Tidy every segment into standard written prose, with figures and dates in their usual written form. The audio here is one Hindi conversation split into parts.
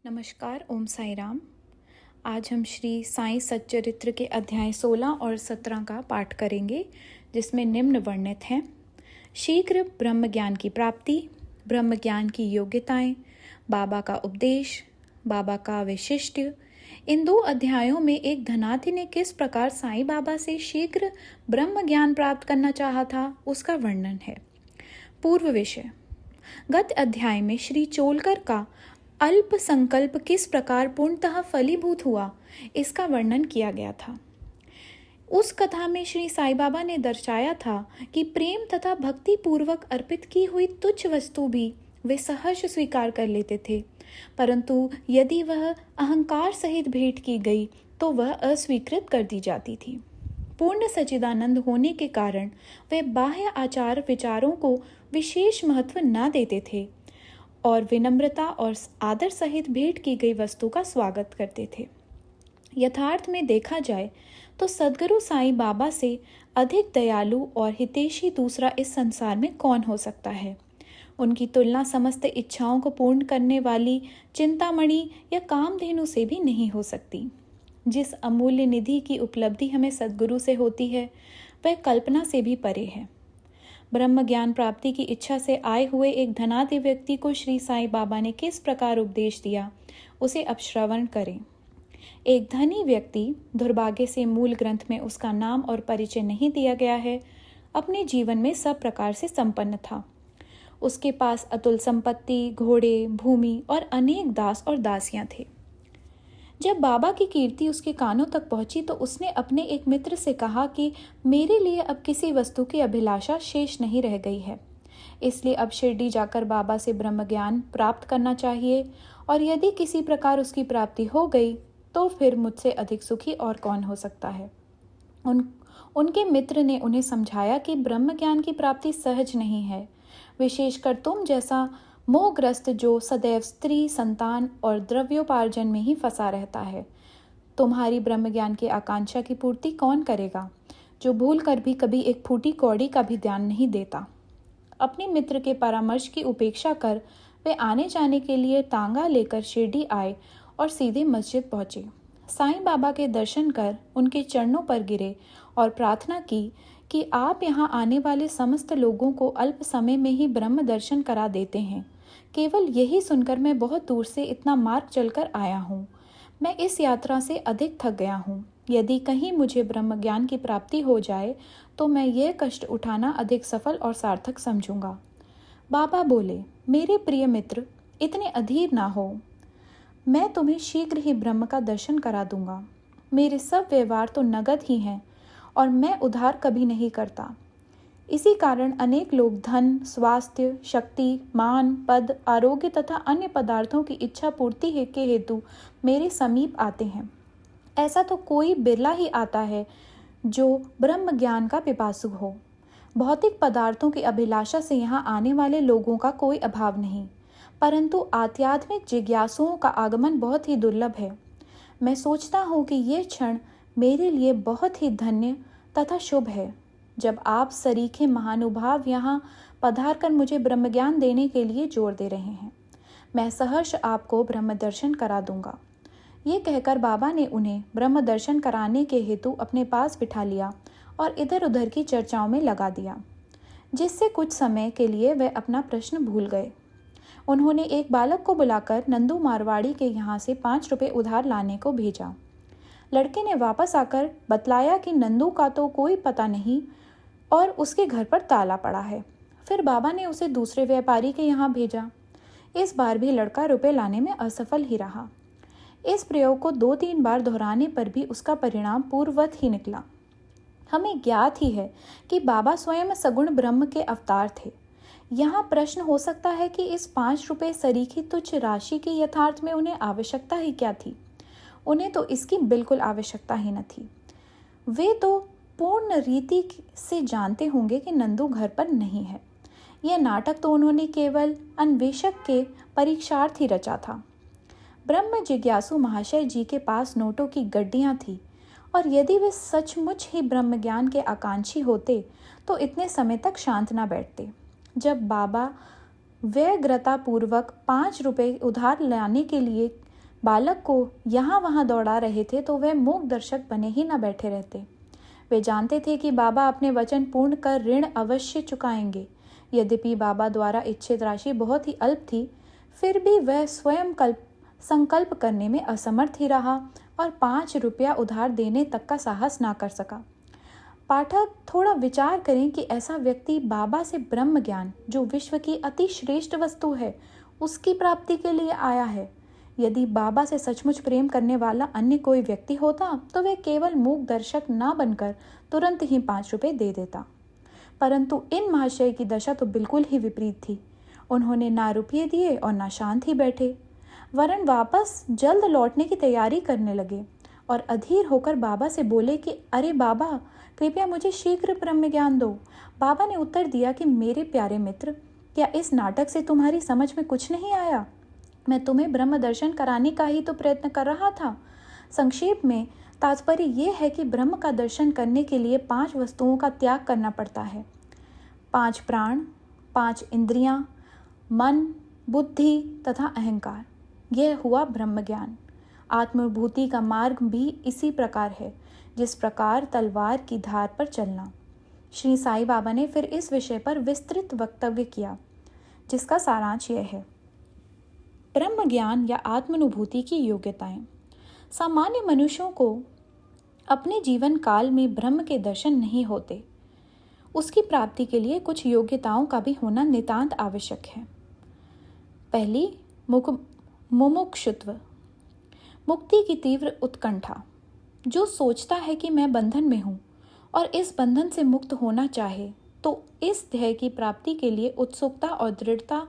नमस्कार, ओम साई राम। आज हम श्री साईं सच्चरित्र के अध्याय 16 और 17 का पाठ करेंगे, जिसमें निम्न वर्णित हैं। शीघ्र ब्रह्म ज्ञान की प्राप्ति, ब्रह्म ज्ञान की योग्यताएं, बाबा का उपदेश, बाबा का विशिष्ट। इन दो अध्यायों में एक धनाथी ने किस प्रकार साईं बाबा से शीघ्र ब्रह्म ज्ञान प्राप्त करना चाहा था, उसका वर्णन है। पूर्व विषय। गत अध्याय में श्री चोलकर का अल्प संकल्प किस प्रकार पूर्णतः फलीभूत हुआ, इसका वर्णन किया गया था। उस कथा में श्री साईं बाबा ने दर्शाया था कि प्रेम तथा भक्ति पूर्वक अर्पित की हुई तुच्छ वस्तु भी वे सहर्ष स्वीकार कर लेते थे, परंतु यदि वह अहंकार सहित भेंट की गई तो वह अस्वीकृत कर दी जाती थी। पूर्ण सच्चिदानंद होने के कारण वे बाह्य आचार विचारों को विशेष महत्व न देते थे और विनम्रता और आदर सहित भेंट की गई वस्तु का स्वागत करते थे। यथार्थ में देखा जाए तो सद्गुरु साईं बाबा से अधिक दयालु और हितैषी दूसरा इस संसार में कौन हो सकता है। उनकी तुलना समस्त इच्छाओं को पूर्ण करने वाली चिंतामणि या कामधेनु से भी नहीं हो सकती। जिस अमूल्य निधि की उपलब्धि हमें सद्गुरु से होती है, वह कल्पना से भी परे है। ब्रह्म ज्ञान प्राप्ति की इच्छा से आए हुए एक धनाढ्य व्यक्ति को श्री साईं बाबा ने किस प्रकार उपदेश दिया, उसे अब श्रवण करें। एक धनी व्यक्ति, दुर्भाग्य से मूल ग्रंथ में उसका नाम और परिचय नहीं दिया गया है, अपने जीवन में सब प्रकार से संपन्न था। उसके पास अतुल संपत्ति, घोड़े, भूमि और अनेक दास और दासियां थे। जब बाबा की कीर्ति उसके कानों तक पहुंची तो उसने अपने एक मित्र से कहा कि मेरे लिए अब किसी वस्तु की अभिलाषा शेष नहीं रह गई है, इसलिए अब शिरडी जाकर बाबा से ब्रह्म ज्ञान प्राप्त करना चाहिए, और यदि किसी प्रकार उसकी प्राप्ति हो गई तो फिर मुझसे अधिक सुखी और कौन हो सकता है। उनके मित्र ने उन्हें समझाया कि ब्रह्म ज्ञान की प्राप्ति सहज नहीं है, विशेषकर तुम जैसा मोहग्रस्त जो सदैव स्त्री, संतान और द्रव्योपार्जन में ही फंसा रहता है। तुम्हारी ब्रह्म ज्ञान की आकांक्षा की पूर्ति कौन करेगा, जो भूल कर भी कभी एक फूटी कौड़ी का भी ध्यान नहीं देता। अपने मित्र के परामर्श की उपेक्षा कर वे आने जाने के लिए तांगा लेकर शिरडी आए और सीधे मस्जिद पहुंचे। साईं बाबा के दर्शन कर उनके चरणों पर गिरे और प्रार्थना की कि आप यहाँ आने वाले समस्त लोगों को अल्प समय में ही ब्रह्म दर्शन करा देते हैं। केवल यही सुनकर मैं बहुत दूर से इतना मार्ग चलकर आया हूँ। मैं इस यात्रा से अधिक थक गया हूँ। यदि कहीं मुझे ब्रह्म ज्ञान की प्राप्ति हो जाए तो मैं यह कष्ट उठाना अधिक सफल और सार्थक समझूंगा। बाबा बोले, मेरे प्रिय मित्र, इतने अधीर ना हो। मैं तुम्हें शीघ्र ही ब्रह्म का दर्शन करा दूंगा। मेरे सब व्यवहार तो नगद ही हैं और मैं उधार कभी नहीं करता। इसी कारण अनेक लोग धन, स्वास्थ्य, शक्ति, मान, पद, आरोग्य तथा अन्य पदार्थों की इच्छा पूर्ति के हेतु मेरे समीप आते हैं। ऐसा तो कोई बिरला ही आता है जो ब्रह्म ज्ञान का पिपासु हो। भौतिक पदार्थों की अभिलाषा से यहाँ आने वाले लोगों का कोई अभाव नहीं, परंतु आध्यात्मिक जिज्ञासुओं का आगमन बहुत ही दुर्लभ है। मैं सोचता हूँ कि यह क्षण मेरे लिए बहुत ही धन्य तथा शुभ है, जब आप सरीखे महानुभाव यहाँ पधार कर मुझे ब्रह्म ज्ञान देने के लिए जोर दे रहे हैं। मैं सहर्ष आपको ब्रह्म दर्शन करा दूंगा। ये कहकर बाबा ने उन्हें ब्रह्म दर्शन कराने के हेतु अपने पास बिठा लिया और इधर उधर की चर्चाओं में लगा दिया, जिससे कुछ समय के लिए वे अपना प्रश्न भूल गए। उन्होंने एक बालक को बुलाकर नंदू मारवाड़ी के यहाँ से 5 रुपये उधार लाने को भेजा। लड़के ने वापस आकर बतलाया कि नंदू का तो कोई पता नहीं और उसके घर पर ताला पड़ा है। फिर बाबा ने उसे दूसरे व्यापारी के यहाँ भेजा। इस बार भी लड़का रुपए लाने में असफल ही रहा। इस प्रयोग को 2-3 बार दोहराने पर भी उसका परिणाम पूर्ववत ही निकला। हमें ज्ञात ही है कि बाबा स्वयं सगुण ब्रह्म के अवतार थे। यहाँ प्रश्न हो सकता है कि इस 5 रुपये सरीखी तुच्छ राशि की यथार्थ में उन्हें आवश्यकता ही क्या थी। उन्हें तो इसकी बिल्कुल आवश्यकता ही न थी। वे तो पूर्ण रीति से जानते होंगे कि नंदू घर पर नहीं है। यह नाटक तो उन्होंने केवल अन्वेषक के परीक्षार्थ ही रचा था। ब्रह्म जिज्ञासु महाशय जी के पास नोटों की गड्डियां थी, और यदि वे सचमुच ही ब्रह्म ज्ञान के आकांक्षी होते तो इतने समय तक शांत न बैठते। जब बाबा व्यग्रता पूर्वक 5 रुपये उधार लाने के लिए बालक को यहाँ वहाँ दौड़ा रहे थे तो वे मूक दर्शक बने ही न बैठे रहते। वे जानते थे कि बाबा अपने वचन पूर्ण कर ऋण अवश्य चुकाएंगे। यद्यपि बाबा द्वारा इच्छित राशि बहुत ही अल्प थी, फिर भी वह स्वयं संकल्प करने में असमर्थ ही रहा और 5 रुपया उधार देने तक का साहस ना कर सका। पाठक थोड़ा विचार करें कि ऐसा व्यक्ति बाबा से ब्रह्म ज्ञान, जो विश्व की अति श्रेष्ठ वस्तु है, उसकी प्राप्ति के लिए आया है। यदि बाबा से सचमुच प्रेम करने वाला अन्य कोई व्यक्ति होता तो वह केवल मूक दर्शक ना बनकर तुरंत ही 5 रुपये दे देता। परंतु इन महाशय की दशा तो बिल्कुल ही विपरीत थी। उन्होंने ना रुपये दिए और ना शांत ही बैठे, वरन वापस जल्द लौटने की तैयारी करने लगे और अधीर होकर बाबा से बोले कि अरे बाबा, कृपया मुझे शीघ्र ब्रह्म ज्ञान दो। बाबा ने उत्तर दिया कि मेरे प्यारे मित्र, क्या इस नाटक से तुम्हारी समझ में कुछ नहीं आया? मैं तुम्हें ब्रह्म दर्शन कराने का ही तो प्रयत्न कर रहा था। संक्षेप में तात्पर्य यह है कि ब्रह्म का दर्शन करने के लिए 5 वस्तुओं का त्याग करना पड़ता है। 5 प्राण, 5 इंद्रियां, मन, बुद्धि तथा अहंकार। यह हुआ ब्रह्म ज्ञान। आत्मभूति का मार्ग भी इसी प्रकार है, जिस प्रकार तलवार की धार पर चलना। श्री साईं बाबा ने फिर इस विषय पर विस्तृत वक्तव्य किया, जिसका सारांश यह है। ब्रह्म ज्ञान या आत्मानुभूति की योग्यताएं। सामान्य मनुष्यों को अपने जीवन काल में ब्रह्म के दर्शन नहीं होते। उसकी प्राप्ति के लिए कुछ योग्यताओं का भी होना नितांत आवश्यक है। पहली, मुमुक्षुत्व, मुक्ति की तीव्र उत्कंठा। जो सोचता है कि मैं बंधन में हूँ और इस बंधन से मुक्त होना चाहे, तो इस ध्येय की प्राप्ति के लिए उत्सुकता और दृढ़ता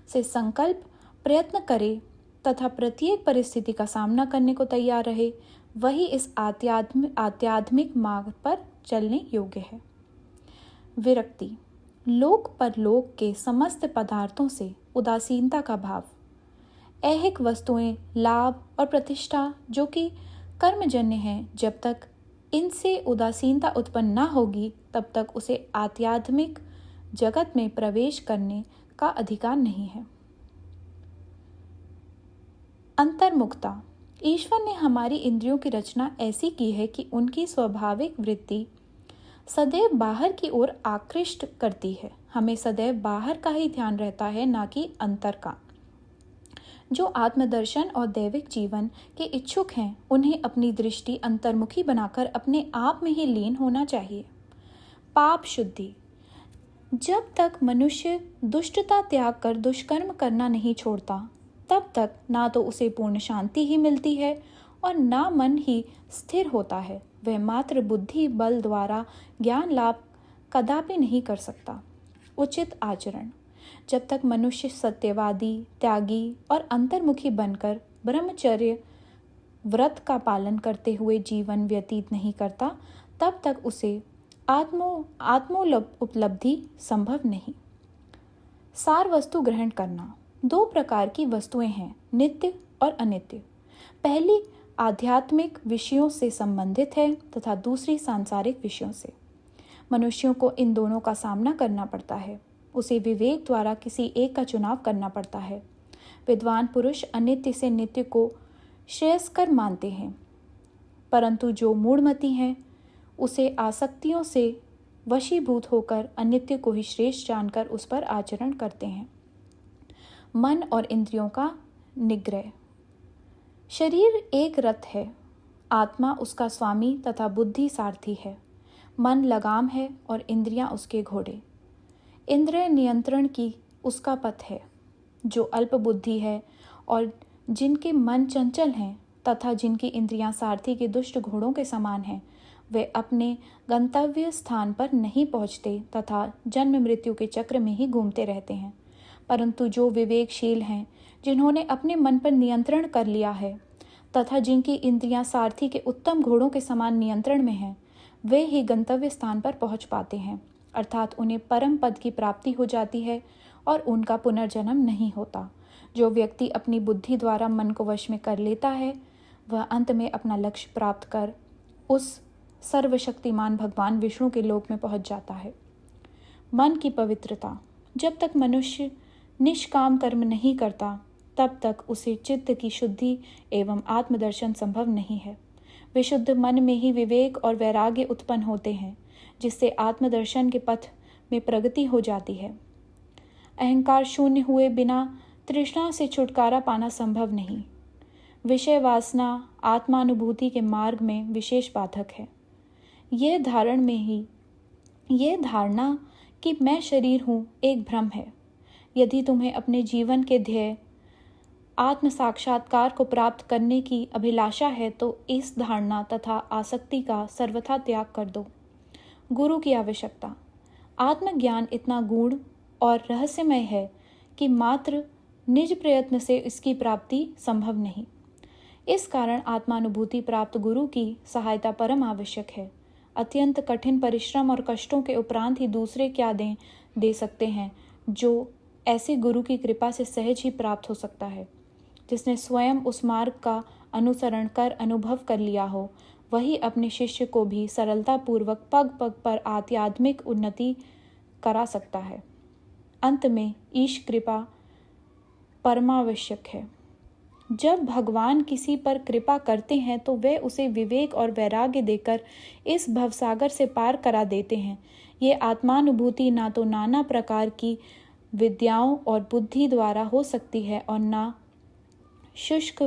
से संकल्प प्रयत्न करे तथा प्रत्येक परिस्थिति का सामना करने को तैयार रहे, वही इस आध्यात्मिक मार्ग पर चलने योग्य है। विरक्ति, लोक परलोक के समस्त पदार्थों से उदासीनता का भाव। ऐहिक वस्तुएं, लाभ और प्रतिष्ठा जो कि कर्मजन्य हैं, जब तक इनसे उदासीनता उत्पन्न न होगी तब तक उसे आध्यात्मिक जगत में प्रवेश करने का अधिकार नहीं है। अंतर्मुखता, ईश्वर ने हमारी इंद्रियों की रचना ऐसी की है कि उनकी स्वाभाविक वृत्ति सदैव बाहर की ओर आकृष्ट करती है। हमें सदैव बाहर का ही ध्यान रहता है, ना कि अंतर का। जो आत्मदर्शन और दैविक जीवन के इच्छुक हैं, उन्हें अपनी दृष्टि अंतर्मुखी बनाकर अपने आप में ही लीन होना चाहिए। पाप शुद्धि, जब तक मनुष्य दुष्टता त्याग कर दुष्कर्म करना नहीं छोड़ता, तब तक ना तो उसे पूर्ण शांति ही मिलती है और ना मन ही स्थिर होता है। वह मात्र बुद्धि बल द्वारा ज्ञान लाभ कदापि नहीं कर सकता। उचित आचरण, जब तक मनुष्य सत्यवादी, त्यागी और अंतर्मुखी बनकर ब्रह्मचर्य व्रत का पालन करते हुए जीवन व्यतीत नहीं करता, तब तक उसे उपलब्धि संभव नहीं। सार वस्तु ग्रहण करना। 2 प्रकार की वस्तुएं हैं, नित्य और अनित्य। पहली आध्यात्मिक विषयों से संबंधित है तथा दूसरी सांसारिक विषयों से। मनुष्यों को इन दोनों का सामना करना पड़ता है। उसे विवेक द्वारा किसी एक का चुनाव करना पड़ता है। विद्वान पुरुष अनित्य से नित्य को श्रेयस्कर मानते हैं, परंतु जो मूढ़मती हैं उसे आसक्तियों से वशीभूत होकर अनित्य को ही श्रेष्ठ जानकर उस पर आचरण करते हैं। मन और इंद्रियों का निग्रह। शरीर एक रथ है, आत्मा उसका स्वामी तथा बुद्धि सारथी है। मन लगाम है और इंद्रियां उसके घोड़े। इंद्रिय नियंत्रण की उसका पथ है। जो अल्प बुद्धि है और जिनके मन चंचल हैं तथा जिनकी इंद्रियां सारथी के दुष्ट घोड़ों के समान हैं, वे अपने गंतव्य स्थान पर नहीं पहुंचते तथा जन्म मृत्यु के चक्र में ही घूमते रहते हैं। परंतु जो विवेकशील हैं, जिन्होंने अपने मन पर नियंत्रण कर लिया है तथा जिनकी इंद्रियां सारथी के उत्तम घोड़ों के समान नियंत्रण में हैं, वे ही गंतव्य स्थान पर पहुंच पाते हैं, अर्थात उन्हें परम पद की प्राप्ति हो जाती है और उनका पुनर्जन्म नहीं होता। जो व्यक्ति अपनी बुद्धि द्वारा मन को वश में कर लेता है, वह अंत में अपना लक्ष्य प्राप्त कर उस सर्वशक्तिमान भगवान विष्णु के लोक में पहुंच जाता है। मन की पवित्रता। जब तक मनुष्य निष्काम कर्म नहीं करता, तब तक उसे चित्त की शुद्धि एवं आत्मदर्शन संभव नहीं है। विशुद्ध मन में ही विवेक और वैराग्य उत्पन्न होते हैं, जिससे आत्मदर्शन के पथ में प्रगति हो जाती है। अहंकार शून्य हुए बिना तृष्णा से छुटकारा पाना संभव नहीं। विषय वासना आत्मानुभूति के मार्ग में विशेष बाधक है। यह धारणा कि मैं शरीर हूँ एक भ्रम है। यदि तुम्हें अपने जीवन के ध्येय आत्म साक्षात्कार को प्राप्त करने की अभिलाषा है तो इस धारणा तथा आसक्ति का सर्वथा त्याग कर दो। गुरु की आवश्यकता। आत्मज्ञान इतना गूढ़ और रहस्यमय है कि मात्र निज प्रयत्न से इसकी प्राप्ति संभव नहीं। इस कारण आत्मानुभूति प्राप्त गुरु की सहायता परम आवश्यक है। अत्यंत कठिन परिश्रम और कष्टों के उपरांत ही दूसरे क्या दे सकते हैं जो ऐसे गुरु की कृपा से सहज ही प्राप्त हो सकता है। जिसने स्वयं उस मार्ग का अनुसरण कर अनुभव कर लिया हो, वही अपने शिष्य को भी सरलतापूर्वक पग पग पर आध्यात्मिक उन्नति करा सकता है। अंत में ईश कृपा परमावश्यक है। जब भगवान किसी पर कृपा करते हैं तो वे उसे विवेक और वैराग्य देकर इस भवसागर से पार करा देते हैं। ये आत्मानुभूति ना तो नाना प्रकार की विद्याओं और बुद्धि द्वारा हो सकती है और ना शुष्क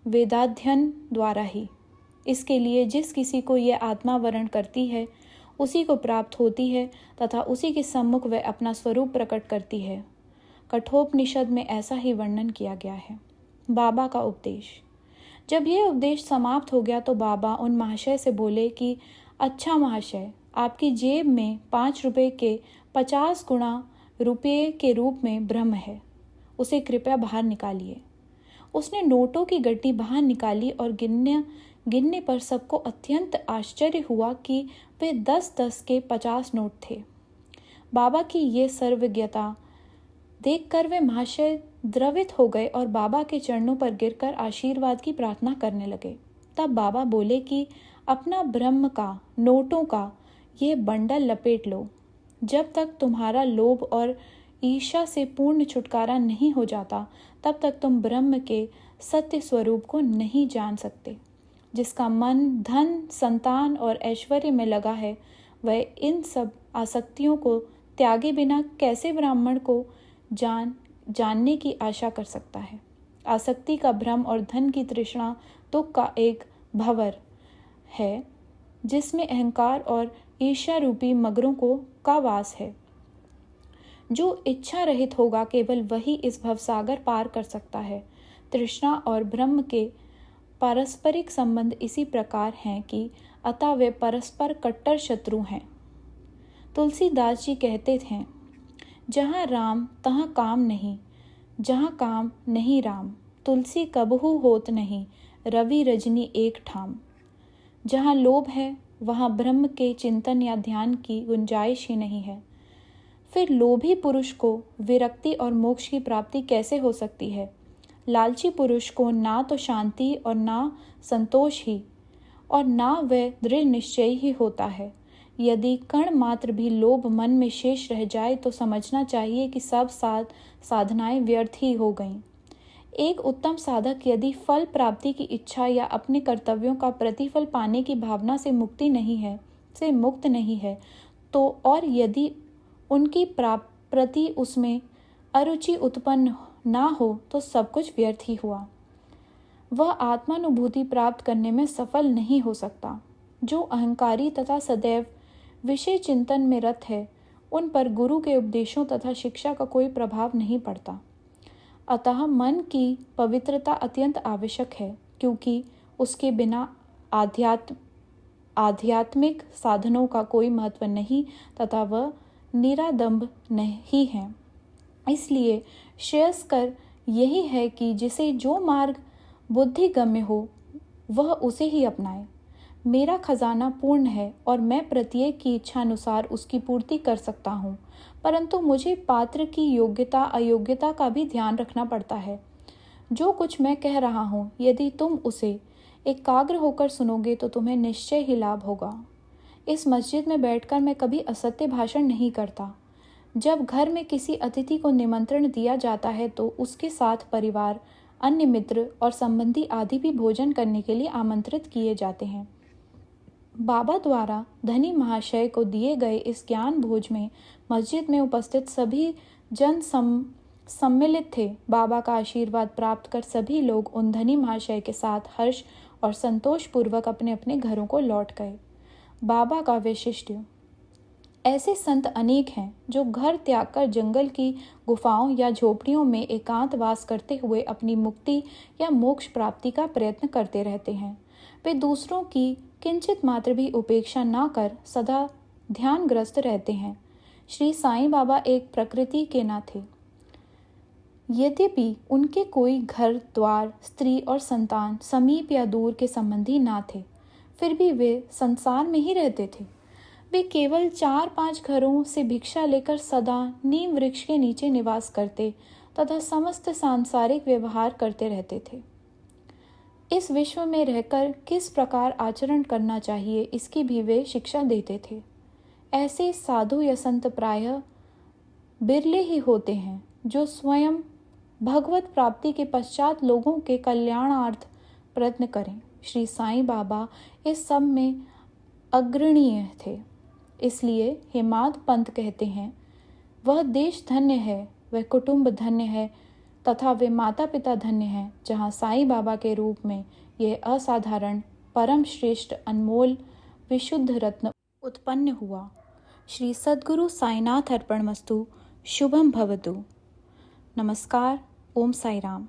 वेदाध्ययन द्वारा ही। इसके लिए जिस किसी को यह आत्मावरण करती है उसी को प्राप्त होती है तथा उसी के सम्मुख वह अपना स्वरूप प्रकट करती है। कठोपनिषद में ऐसा ही वर्णन किया गया है। बाबा का उपदेश। जब यह उपदेश समाप्त हो गया तो बाबा उन महाशय से बोले कि अच्छा महाशय, आपकी जेब में 5 रुपये के 50 गुणा रुपये के रूप में ब्रह्म है, उसे कृपया बाहर निकालिए। उसने नोटों की गड्डी बाहर निकाली और गिनने पर सबको अत्यंत आश्चर्य हुआ कि वे 10-10 के 50 नोट थे। बाबा की ये सर्वज्ञता देखकर वे महाशय द्रवित हो गए और बाबा के चरणों पर गिरकर आशीर्वाद की प्रार्थना करने लगे। तब बाबा बोले कि अपना ब्रह्म का, नोटों का ये बंडल लपेट लो। जब तक तुम्हारा लोभ और ईर्ष्या से पूर्ण छुटकारा नहीं हो जाता तब तक तुम ब्रह्म के सत्य स्वरूप को नहीं जान सकते। जिसका मन धन, संतान और ऐश्वर्य में लगा है वह इन सब आसक्तियों को त्यागे बिना कैसे ब्राह्मण को जानने की आशा कर सकता है। आसक्ति का भ्रम और धन की तृष्णा दुख का एक भंवर है जिसमें अहंकार और ईर्ष्या रूपी मगरों का वास है। जो इच्छा रहित होगा केवल वही इस भवसागर पार कर सकता है। तृष्णा और ब्रह्म के पारस्परिक संबंध इसी प्रकार हैं कि अतः वे परस्पर कट्टर शत्रु हैं। तुलसीदास जी कहते थे, जहाँ राम तहाँ काम नहीं, जहाँ काम नहीं राम, तुलसी कबहू होत नहीं, रवि रजनी एक ठाम। जहाँ लोभ है वहाँ ब्रह्म के चिंतन या ध्यान की गुंजाइश ही नहीं है। फिर लोभी पुरुष को विरक्ति और मोक्ष की प्राप्ति कैसे हो सकती है? लालची पुरुष को ना तो शांति और ना संतोष ही और ना वह दृढ़ निश्चय ही होता है। यदि कण मात्र भी लोभ मन में शेष रह जाए तो समझना चाहिए कि सब साधनाएं व्यर्थ ही हो गईं। एक उत्तम साधक यदि फल प्राप्ति की इच्छा या अपने कर्तव्यों का प्रतिफल पाने की भावना से मुक्त नहीं है तो और यदि उनकी प्रति उसमें अरुचि उत्पन्न ना हो तो सब कुछ व्यर्थ ही हुआ। वह आत्मानुभूति प्राप्त करने में सफल नहीं हो सकता। जो अहंकारी तथा सदैव विषय चिंतन में रत है उन पर गुरु के उपदेशों तथा शिक्षा का कोई प्रभाव नहीं पड़ता। अतः मन की पवित्रता अत्यंत आवश्यक है, क्योंकि उसके बिना आध्यात्मिक साधनों का कोई महत्व नहीं तथा वह निरादंभ नहीं है। इसलिए श्रेयस्कर यही है कि जिसे जो मार्ग बुद्धिगम्य हो वह उसे ही अपनाए। मेरा खजाना पूर्ण है और मैं प्रत्येक की इच्छा अनुसार उसकी पूर्ति कर सकता हूँ, परंतु मुझे पात्र की योग्यता अयोग्यता का भी ध्यान रखना पड़ता है। जो कुछ मैं कह रहा हूँ यदि तुम उसे एकाग्र होकर सुनोगे तो तुम्हें निश्चय ही लाभ होगा। इस मस्जिद में बैठकर मैं कभी असत्य भाषण नहीं करता। जब घर में किसी अतिथि को निमंत्रण दिया जाता है तो उसके साथ परिवार, अन्य मित्र और संबंधी आदि भी भोजन करने के लिए आमंत्रित किए जाते हैं। बाबा द्वारा धनी महाशय को दिए गए इस ज्ञान भोज में मस्जिद में उपस्थित सभी जन सम्मिलित थे। बाबा का आशीर्वाद प्राप्त कर सभी लोग उन धनी महाशय के साथ हर्ष और संतोष पूर्वक अपने अपने घरों को लौट गए। बाबा का वैशिष्ट्य। ऐसे संत अनेक हैं जो घर त्याग कर जंगल की गुफाओं या झोपड़ियों में एकांतवास करते हुए अपनी मुक्ति या मोक्ष प्राप्ति का प्रयत्न करते रहते हैं। वे दूसरों की किंचित मात्र भी उपेक्षा न कर सदा ध्यानग्रस्त रहते हैं। श्री साईं बाबा एक प्रकृति के न थे। यद्यपि उनके कोई घर द्वार, स्त्री और संतान, समीप या दूर के संबंधी ना थे, फिर भी वे संसार में ही रहते थे। वे केवल 4-5 घरों से भिक्षा लेकर सदा नीम वृक्ष के नीचे निवास करते तथा समस्त सांसारिक व्यवहार करते रहते थे। इस विश्व में रहकर किस प्रकार आचरण करना चाहिए इसकी भी वे शिक्षा देते थे। ऐसे साधु या संत प्रायः बिरले ही होते हैं जो स्वयं भगवत प्राप्ति के पश्चात लोगों के कल्याणार्थ प्रयत्न करें। श्री साईं बाबा इस सब में अग्रणीय थे। इसलिए हेमाद पंत कहते हैं, वह देश धन्य है, वह कुटुंब धन्य है तथा वे माता पिता धन्य हैं जहाँ साईं बाबा के रूप में यह असाधारण, परम श्रेष्ठ, अनमोल, विशुद्ध रत्न उत्पन्न हुआ। श्री सद्गुरु साईनाथ अर्पणमस्तु। शुभम भवतु। नमस्कार। ओम साई राम।